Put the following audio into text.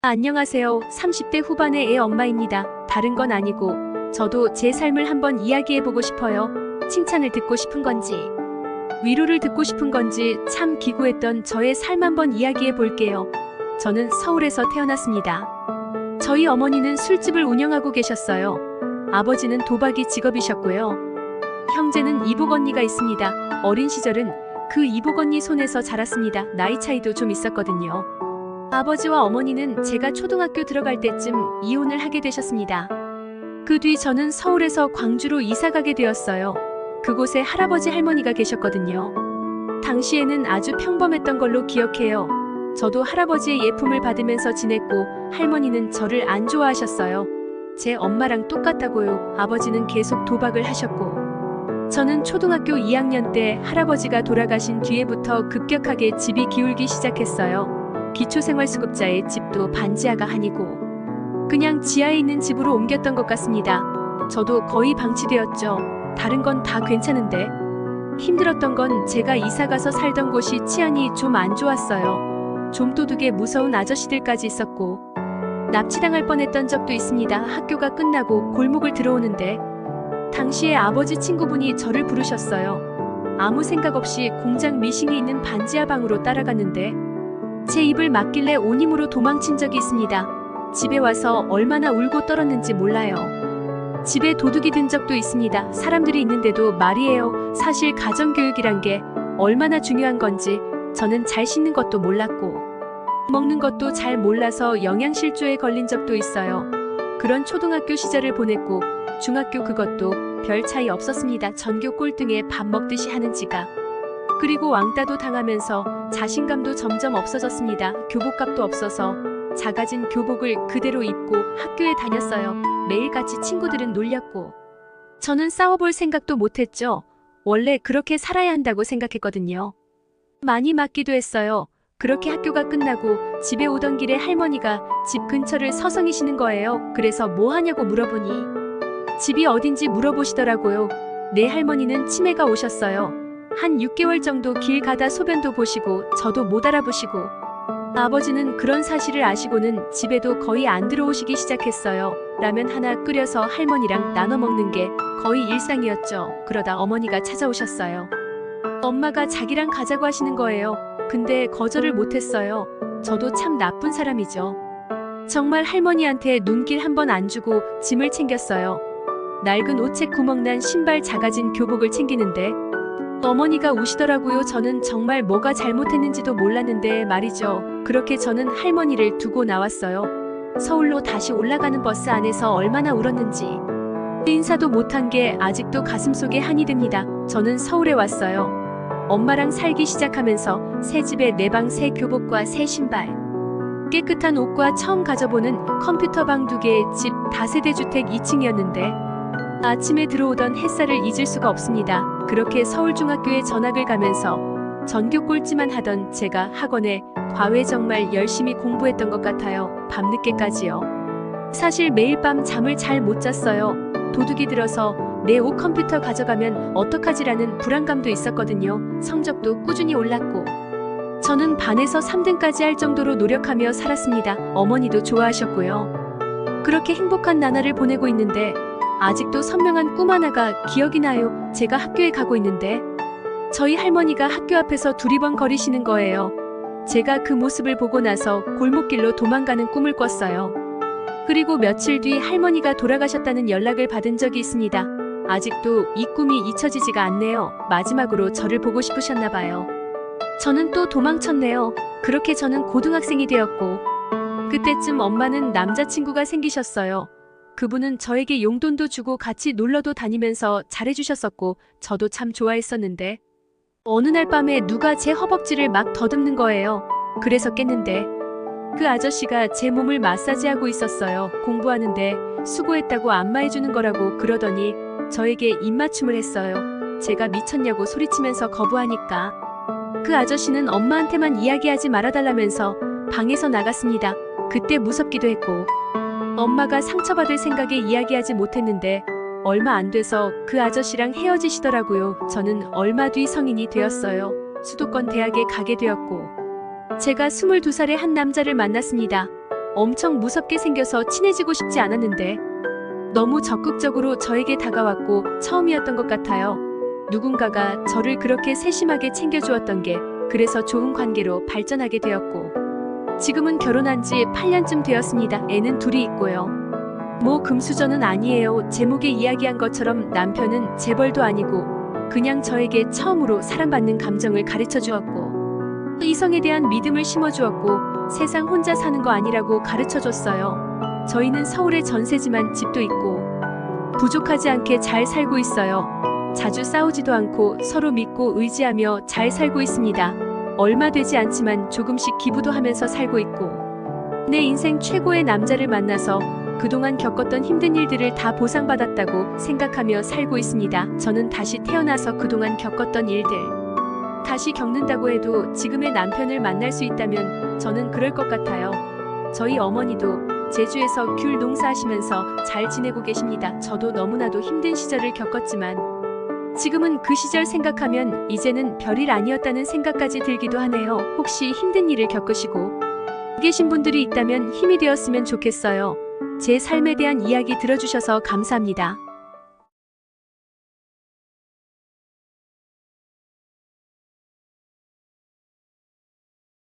안녕하세요. 30대 후반의 애 엄마입니다. 다른 건 아니고 저도 제 삶을 한번 이야기해보고 싶어요. 칭찬을 듣고 싶은 건지 위로를 듣고 싶은 건지 참 기구했던 저의 삶 한번 이야기해볼게요. 저는 서울에서 태어났습니다. 저희 어머니는 술집을 운영하고 계셨어요. 아버지는 도박이 직업이셨고요. 형제는 이복 언니가 있습니다. 어린 시절은 그 이복 언니 손에서 자랐습니다. 나이 차이도 좀 있었거든요. 아버지와 어머니는 제가 초등학교 들어갈 때쯤 이혼을 하게 되셨습니다. 그 뒤 저는 서울에서 광주로 이사 가게 되었어요. 그곳에 할아버지 할머니가 계셨거든요. 당시에는 아주 평범했던 걸로 기억해요. 저도 할아버지의 예품을 받으면서 지냈고 할머니는 저를 안 좋아하셨어요. 제 엄마랑 똑같다고요. 아버지는 계속 도박을 하셨고 저는 초등학교 2학년 때 할아버지가 돌아가신 뒤에부터 급격하게 집이 기울기 시작했어요. 기초생활수급자의 집도 반지하가 아니고 그냥 지하에 있는 집으로 옮겼던 것 같습니다. 저도 거의 방치되었죠. 다른 건 다 괜찮은데 힘들었던 건 제가 이사가서 살던 곳이 치안이 좀 안 좋았어요. 좀도둑의 무서운 아저씨들까지 있었고 납치당할 뻔했던 적도 있습니다. 학교가 끝나고 골목을 들어오는데 당시에 아버지 친구분이 저를 부르셨어요. 아무 생각 없이 공장 미싱이 있는 반지하 방으로 따라갔는데 제 입을 막길래 온 힘으로 도망친 적이 있습니다. 집에 와서 얼마나 울고 떨었는지 몰라요. 집에 도둑이 든 적도 있습니다. 사람들이 있는데도 말이에요. 사실 가정교육이란 게 얼마나 중요한 건지 저는 잘 씻는 것도 몰랐고 먹는 것도 잘 몰라서 영양실조에 걸린 적도 있어요. 그런 초등학교 시절을 보냈고 중학교 그것도 별 차이 없었습니다. 전교 꼴등에 밥 먹듯이 하는 지각. 그리고 왕따도 당하면서 자신감도 점점 없어졌습니다. 교복값도 없어서 작아진 교복을 그대로 입고 학교에 다녔어요. 매일같이 친구들은 놀렸고 저는 싸워볼 생각도 못했죠. 원래 그렇게 살아야 한다고 생각했거든요. 많이 맞기도 했어요. 그렇게 학교가 끝나고 집에 오던 길에 할머니가 집 근처를 서성이시는 거예요. 그래서 뭐 하냐고 물어보니 집이 어딘지 물어보시더라고요. 내 할머니는 치매가 오셨어요. 한 6개월 정도 길 가다 소변도 보시고 저도 못 알아보시고 아버지는 그런 사실을 아시고는 집에도 거의 안 들어오시기 시작했어요. 라면 하나 끓여서 할머니랑 나눠 먹는 게 거의 일상이었죠. 그러다 어머니가 찾아오셨어요. 엄마가 자기랑 가자고 하시는 거예요. 근데 거절을 못했어요. 저도 참 나쁜 사람이죠. 정말 할머니한테 눈길 한 번 안 주고 짐을 챙겼어요. 낡은 옷책 구멍난 신발 작아진 교복을 챙기는데 어머니가 우시더라고요. 저는 정말 뭐가 잘못했는지도 몰랐는데 말이죠. 그렇게 저는 할머니를 두고 나왔어요. 서울로 다시 올라가는 버스 안에서 얼마나 울었는지 인사도 못한 게 아직도 가슴속에 한이 듭니다. 저는 서울에 왔어요. 엄마랑 살기 시작하면서 새 집에 내 방 새 교복과 새 신발 깨끗한 옷과 처음 가져보는 컴퓨터방 2개의 집 다세대 주택 2층이었는데 아침에 들어오던 햇살을 잊을 수가 없습니다. 그렇게 서울중학교에 전학을 가면서 전교 꼴찌만 하던 제가 학원에 과외 정말 열심히 공부했던 것 같아요. 밤늦게까지요. 사실 매일 밤 잠을 잘 못 잤어요. 도둑이 들어서 내 옷 컴퓨터 가져가면 어떡하지라는 불안감도 있었거든요. 성적도 꾸준히 올랐고 저는 반에서 3등까지 할 정도로 노력하며 살았습니다. 어머니도 좋아하셨고요. 그렇게 행복한 나날을 보내고 있는데 아직도 선명한 꿈 하나가 기억이 나요. 제가 학교에 가고 있는데 저희 할머니가 학교 앞에서 두리번거리시는 거예요. 제가 그 모습을 보고 나서 골목길로 도망가는 꿈을 꿨어요. 그리고 며칠 뒤 할머니가 돌아가셨다는 연락을 받은 적이 있습니다. 아직도 이 꿈이 잊혀지지가 않네요. 마지막으로 저를 보고 싶으셨나 봐요. 저는 또 도망쳤네요. 그렇게 저는 고등학생이 되었고 그때쯤 엄마는 남자친구가 생기셨어요. 그분은 저에게 용돈도 주고 같이 놀러도 다니면서 잘해주셨었고 저도 참 좋아했었는데 어느 날 밤에 누가 제 허벅지를 막 더듬는 거예요. 그래서 깼는데 그 아저씨가 제 몸을 마사지하고 있었어요. 공부하는데 수고했다고 안마해주는 거라고 그러더니 저에게 입맞춤을 했어요. 제가 미쳤냐고 소리치면서 거부하니까 그 아저씨는 엄마한테만 이야기하지 말아달라면서 방에서 나갔습니다. 그때 무섭기도 했고 엄마가 상처받을 생각에 이야기하지 못했는데 얼마 안 돼서 그 아저씨랑 헤어지시더라고요. 저는 얼마 뒤 성인이 되었어요. 수도권 대학에 가게 되었고 제가 22살의 한 남자를 만났습니다. 엄청 무섭게 생겨서 친해지고 싶지 않았는데 너무 적극적으로 저에게 다가왔고 처음이었던 것 같아요. 누군가가 저를 그렇게 세심하게 챙겨주었던 게 그래서 좋은 관계로 발전하게 되었고 지금은 결혼한 지 8년쯤 되었습니다. 애는 둘이 있고요. 뭐 금수저는 아니에요. 제목에 이야기한 것처럼 남편은 재벌도 아니고 그냥 저에게 처음으로 사랑받는 감정을 가르쳐 주었고 이성에 대한 믿음을 심어주었고 세상 혼자 사는 거 아니라고 가르쳐 줬어요. 저희는 서울에 전세지만 집도 있고 부족하지 않게 잘 살고 있어요. 자주 싸우지도 않고 서로 믿고 의지하며 잘 살고 있습니다. 얼마 되지 않지만 조금씩 기부도 하면서 살고 있고 내 인생 최고의 남자를 만나서 그동안 겪었던 힘든 일들을 다 보상받았다고 생각하며 살고 있습니다. 저는 다시 태어나서 그동안 겪었던 일들 다시 겪는다고 해도 지금의 남편을 만날 수 있다면 저는 그럴 것 같아요. 저희 어머니도 제주에서 귤 농사하시면서 잘 지내고 계십니다. 저도 너무나도 힘든 시절을 겪었지만 지금은 그 시절 생각하면 이제는 별일 아니었다는 생각까지 들기도 하네요. 혹시 힘든 일을 겪으시고 계신 분들이 있다면 힘이 되었으면 좋겠어요. 제 삶에 대한 이야기 들어주셔서 감사합니다.